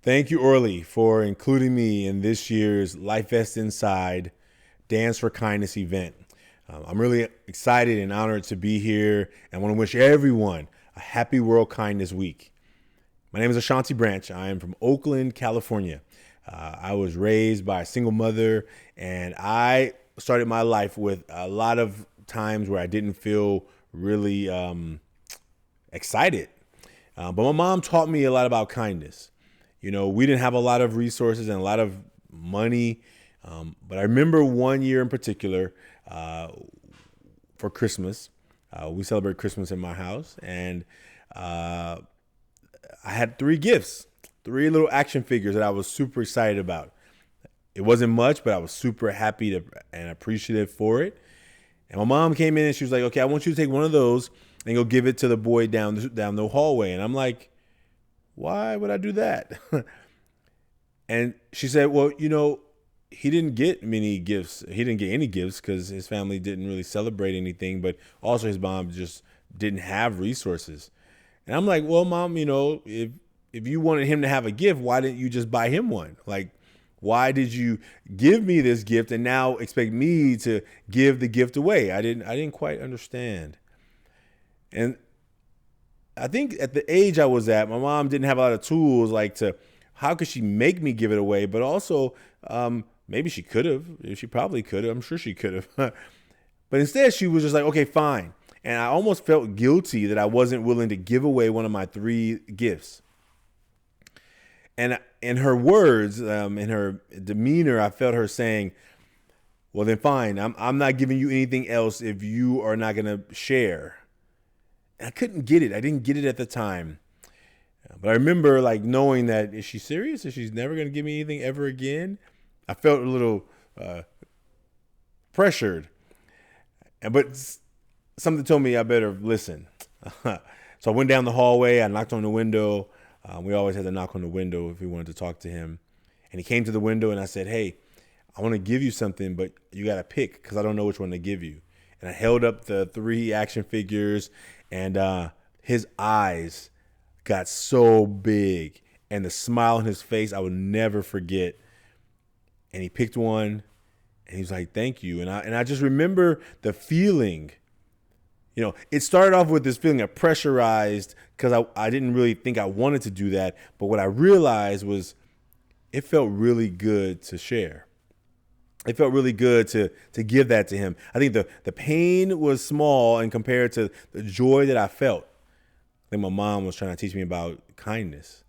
Thank you, Orly, for including me in this year's LifeVestInside Dance for Kindness event. I'm really excited and honored to be here, and I want to wish everyone a happy World Kindness Week. My name is Ashanti Branch. I am from Oakland, California. I was raised by a single mother, and I started my life with a lot of times where I didn't feel really excited. But my mom taught me a lot about kindness. You know, we didn't have a lot of resources and a lot of money. But I remember one year in particular for Christmas. We celebrate Christmas in my house. And I had three gifts, three little action figures that I was super excited about. It wasn't much, but I was super happy and appreciative for it. And my mom came in and she was like, okay, I want you to take one of those and go give it to the boy down the hallway. And I'm like, why would I do that? And she said, well, you know, he didn't get many gifts. He didn't get any gifts because his family didn't really celebrate anything, but also his mom just didn't have resources. And I'm like, well, Mom, you know, if you wanted him to have a gift, why didn't you just buy him one? Like, why did you give me this gift and now expect me to give the gift away? I didn't quite understand. And I think at the age I was at, my mom didn't have a lot of tools how could she make me give it away? But also, maybe she could have. She probably could have. I'm sure she could have. But instead, she was just like, okay, fine. And I almost felt guilty that I wasn't willing to give away one of my three gifts. And in her words, in her demeanor, I felt her saying, well, then fine. I'm not giving you anything else if you are not going to share. And I couldn't get it. I didn't get it at the time. But I remember knowing that, is she serious? Is she never going to give me anything ever again? I felt a little pressured. But something told me I better listen. So I went down the hallway. I knocked on the window. We always had to knock on the window if we wanted to talk to him. And he came to the window and I said, hey, I want to give you something, but you got to pick because I don't know which one to give you. And I held up the three action figures and his eyes got so big and the smile on his face I would never forget. And he picked one and he was like, thank you. And I just remember the feeling. You know, it started off with this feeling of pressurized because I didn't really think I wanted to do that. But what I realized was it felt really good to share. It felt really good to give that to him. I think the pain was small and compared to the joy that I felt. I think my mom was trying to teach me about kindness.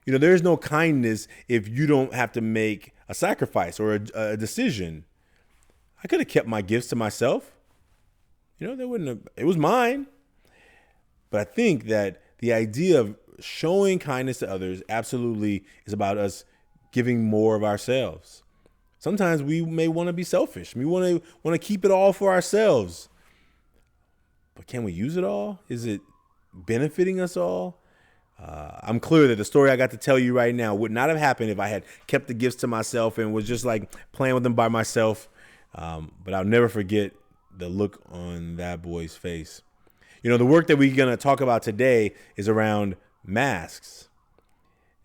You know, there's no kindness if you don't have to make a sacrifice or a decision. I could have kept my gifts to myself. You know, it was mine. But I think that the idea of showing kindness to others absolutely is about us giving more of ourselves. Sometimes we may want to be selfish. We want to keep it all for ourselves. But can we use it all? Is it benefiting us all? I'm clear that the story I got to tell you right now would not have happened if I had kept the gifts to myself and was just playing with them by myself. But I'll never forget the look on that boy's face. You know, the work that we're going to talk about today is around masks.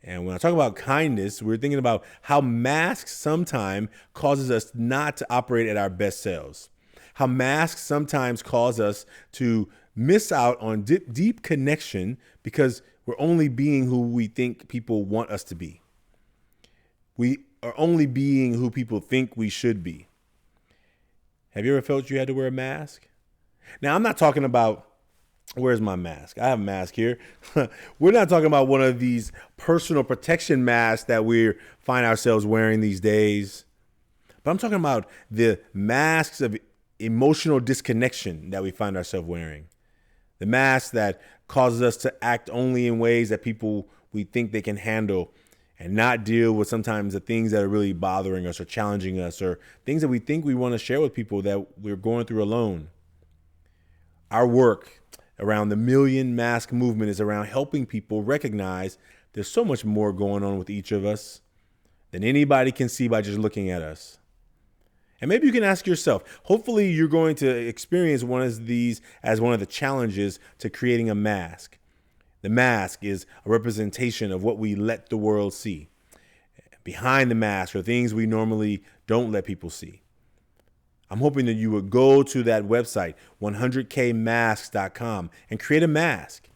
And when I talk about kindness, we're thinking about how masks sometimes causes us not to operate at our best selves. How masks sometimes cause us to miss out on deep connection because we're only being who we think people want us to be. We are only being who people think we should be. Have you ever felt you had to wear a mask? Now, I'm not talking about, where's my mask? I have a mask here. We're not talking about one of these personal protection masks that we find ourselves wearing these days. But I'm talking about the masks of emotional disconnection that we find ourselves wearing. The mask that causes us to act only in ways that people we think they can handle and not deal with sometimes the things that are really bothering us or challenging us or things that we think we want to share with people that we're going through alone. Our work around the Million Mask movement is around helping people recognize there's so much more going on with each of us than anybody can see by just looking at us. And maybe you can ask yourself, hopefully you're going to experience one of these as one of the challenges to creating a mask. The mask is a representation of what we let the world see. Behind the mask are things we normally don't let people see. I'm hoping that you would go to that website, 100kmasks.com, and create a mask.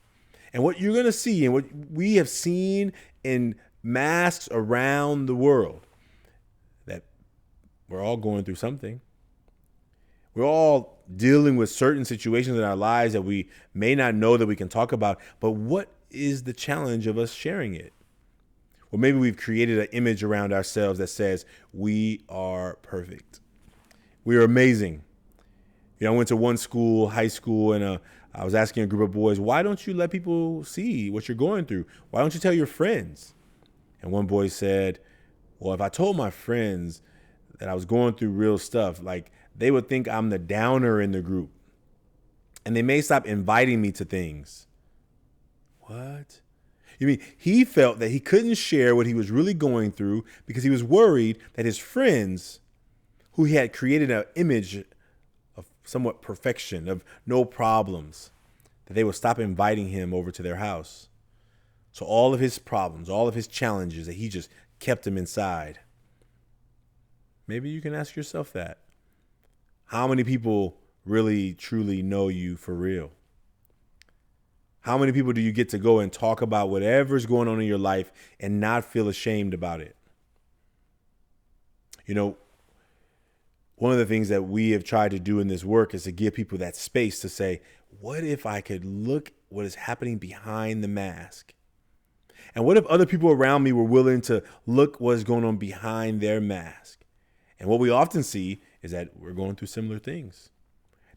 And what you're going to see and what we have seen in masks around the world, that we're all going through something. We're all dealing with certain situations in our lives that we may not know that we can talk about, but what is the challenge of us sharing it? Or maybe we've created an image around ourselves that says we are perfect. We are amazing. I went to one school, high school, and I was asking a group of boys, why don't you let people see what you're going through? Why don't you tell your friends? And one boy said, well, if I told my friends that I was going through real stuff, like they would think I'm the downer in the group. And they may stop inviting me to things. What? You mean he felt that he couldn't share what he was really going through because he was worried that his friends, who he had created an image of somewhat perfection, of no problems, that they would stop inviting him over to their house. So all of his problems, all of his challenges, that he just kept them inside. Maybe you can ask yourself that. How many people really, truly know you for real? How many people do you get to go and talk about whatever's going on in your life and not feel ashamed about it? One of the things that we have tried to do in this work is to give people that space to say, what if I could look what is happening behind the mask? And what if other people around me were willing to look what's going on behind their mask? And what we often see is that we're going through similar things.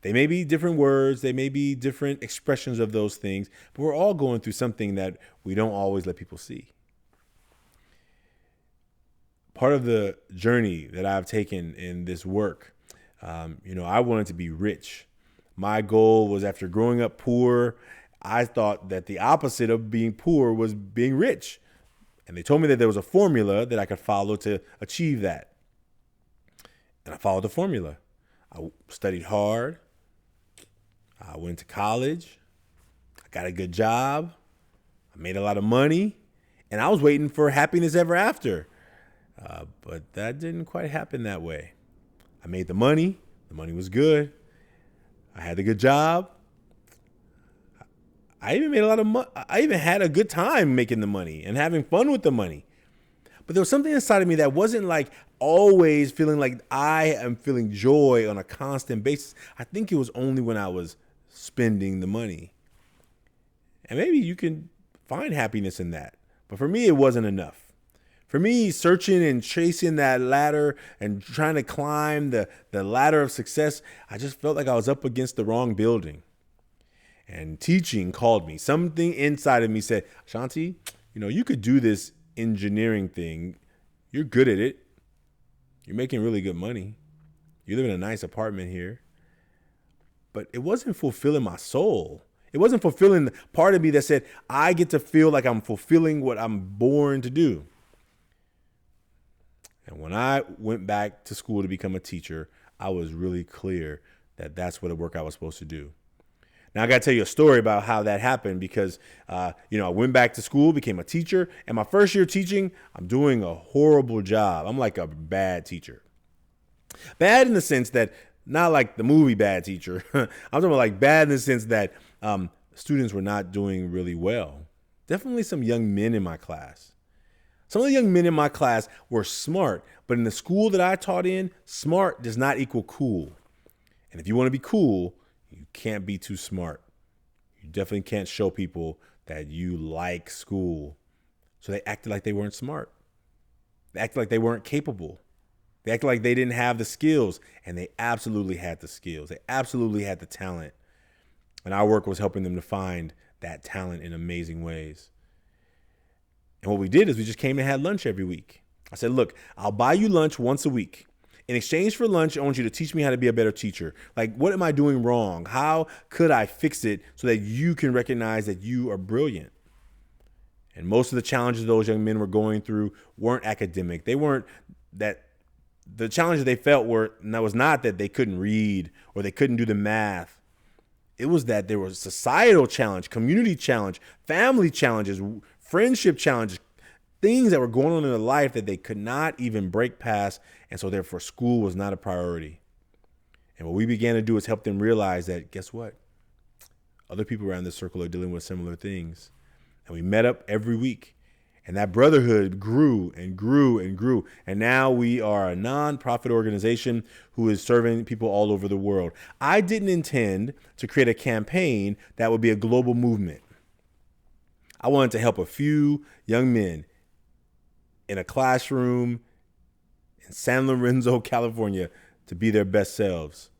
They may be different words, they may be different expressions of those things, but we're all going through something that we don't always let people see. Part of the journey that I've taken in this work, I wanted to be rich. My goal was, after growing up poor, I thought that the opposite of being poor was being rich. And they told me that there was a formula that I could follow to achieve that. And I followed the formula. I studied hard. I went to college. I got a good job. I made a lot of money. And I was waiting for happiness ever after. But that didn't quite happen that way. I made the money. The money was good. I had a good job. I even made a lot of money. I even had a good time making the money and having fun with the money. But there was something inside of me that wasn't like always feeling like I am feeling joy on a constant basis. I think it was only when I was spending the money. And maybe you can find happiness in that. But for me, it wasn't enough. For me, searching and chasing that ladder and trying to climb the ladder of success, I just felt like I was up against the wrong building. And teaching called me. Something inside of me said, Ashanti, you could do this engineering thing. You're good at it. You're making really good money. You live in a nice apartment here. But it wasn't fulfilling my soul. It wasn't fulfilling the part of me that said, I get to feel like I'm fulfilling what I'm born to do. And when I went back to school to become a teacher, I was really clear that that's what the work I was supposed to do. Now, I got to tell you a story about how that happened because, I went back to school, became a teacher, and my first year teaching, I'm doing a horrible job. I'm like a bad teacher. Bad in the sense that, not like the movie Bad Teacher. I'm talking about like bad in the sense that students were not doing really well. Definitely some young men in my class. Some of the young men in my class were smart, but in the school that I taught in, smart does not equal cool. And if you want to be cool, you can't be too smart. You definitely can't show people that you like school. So they acted like they weren't smart. They acted like they weren't capable. They acted like they didn't have the skills, and they absolutely had the skills. They absolutely had the talent. And our work was helping them to find that talent in amazing ways. And what we did is we just came and had lunch every week. I said, look, I'll buy you lunch once a week. In exchange for lunch, I want you to teach me how to be a better teacher. Like, what am I doing wrong? How could I fix it so that you can recognize that you are brilliant? And most of the challenges those young men were going through weren't academic. They weren't that the challenges they felt was not that they couldn't read or they couldn't do the math. It was that there was societal challenge, community challenge, family challenges, friendship challenges, things that were going on in their life that they could not even break past. And so therefore school was not a priority. And what we began to do is help them realize that, guess what? Other people around this circle are dealing with similar things. And we met up every week. And that brotherhood grew and grew and grew. And now we are a nonprofit organization who is serving people all over the world. I didn't intend to create a campaign that would be a global movement. I wanted to help a few young men in a classroom in San Lorenzo, California, to be their best selves.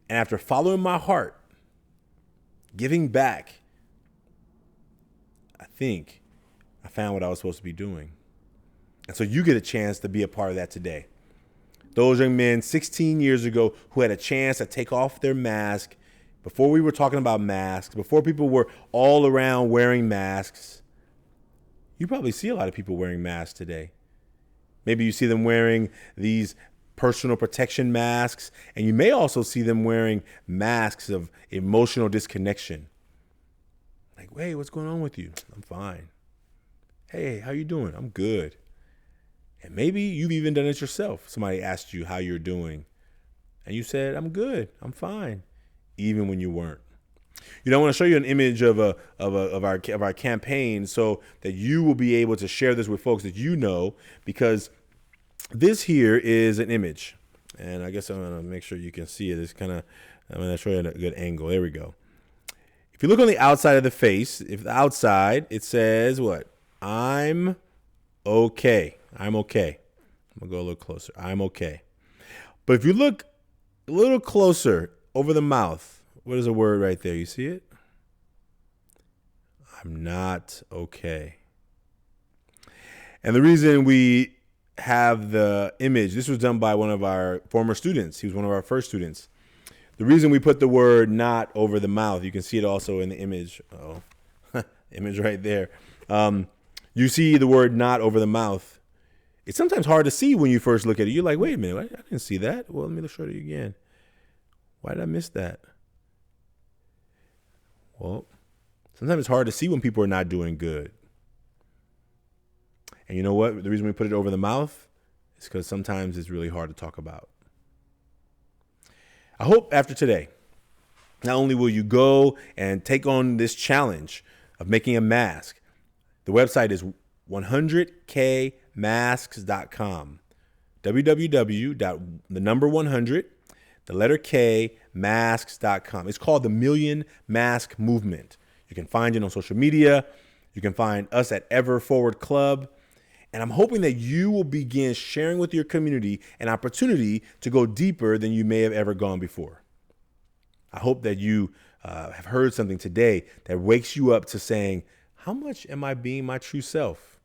And after following my heart, giving back, I think I found what I was supposed to be doing. And so you get a chance to be a part of that today. Those young men 16 years ago who had a chance to take off their mask, before we were talking about masks, before people were all around wearing masks, you probably see a lot of people wearing masks today. Maybe you see them wearing these personal protection masks, and you may also see them wearing masks of emotional disconnection. Like, hey, what's going on with you? I'm fine. Hey, how you doing? I'm good. And maybe you've even done it yourself. Somebody asked you how you're doing, and you said, I'm good. I'm fine, even when you weren't. You know, I want to show you an image of our campaign so that you will be able to share this with folks that you know, because this here is an image. And I guess I'm going to make sure you can see it. I'm going to show you a good angle. There we go. If you look on the outside of the face, if the outside, it says what? I'm okay. I'm okay. I'm going to go a little closer. I'm okay. But if you look a little closer over the mouth, what is the word right there? You see it? I'm not okay. And the reason we have the image, this was done by one of our former students. He was one of our first students. The reason we put the word not over the mouth, you can see it also in the image. Oh, image right there. You see the word not over the mouth. It's sometimes hard to see when you first look at it. You're like, wait a minute, I didn't see that. Well, let me show you again. Why did I miss that? Well, sometimes it's hard to see when people are not doing good. And you know what? The reason we put it over the mouth is because sometimes it's really hard to talk about. I hope after today, not only will you go and take on this challenge of making a mask, the website is 100kmasks.com. www.100, the letter K, masks.com. It's called the Million Mask Movement. You can find it on social media. You can find us at Ever Forward Club. And I'm hoping that you will begin sharing with your community an opportunity to go deeper than you may have ever gone before. I hope that you have heard something today that wakes you up to saying, how much am I being my true self?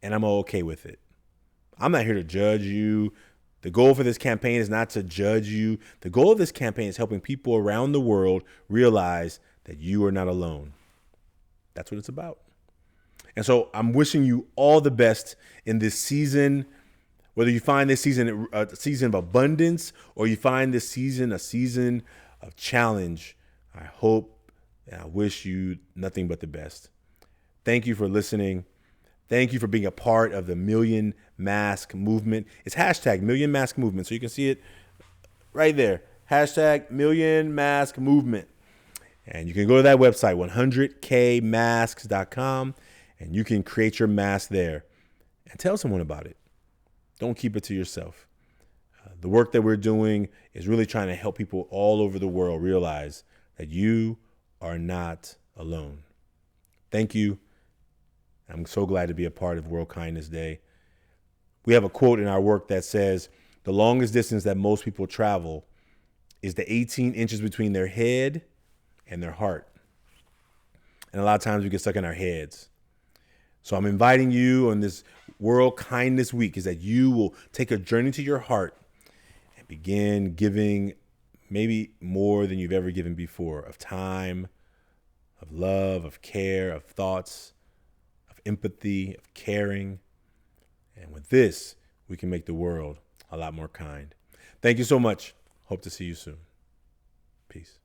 And I'm okay with it. I'm not here to judge you. The goal for this campaign is not to judge you. The goal of this campaign is helping people around the world realize that you are not alone. That's what it's about. And so I'm wishing you all the best in this season, whether you find this season a season of abundance or you find this season a season of challenge. I hope and I wish you nothing but the best. Thank you for listening. Thank you for being a part of the Million Mask Movement. It's hashtag Million Mask Movement. So you can see it right there. Hashtag Million Mask Movement. And you can go to that website, 100kmasks.com. And you can create your mask there and tell someone about it. Don't keep it to yourself. The work that we're doing is really trying to help people all over the world realize that you are not alone. Thank you. I'm so glad to be a part of World Kindness Day. We have a quote in our work that says, the longest distance that most people travel is the 18 inches between their head and their heart. And a lot of times we get stuck in our heads. So I'm inviting you on this World Kindness Week is that you will take a journey to your heart and begin giving maybe more than you've ever given before, of time, of love, of care, of thoughts, of empathy, of caring. And with this, we can make the world a lot more kind. Thank you so much. Hope to see you soon. Peace.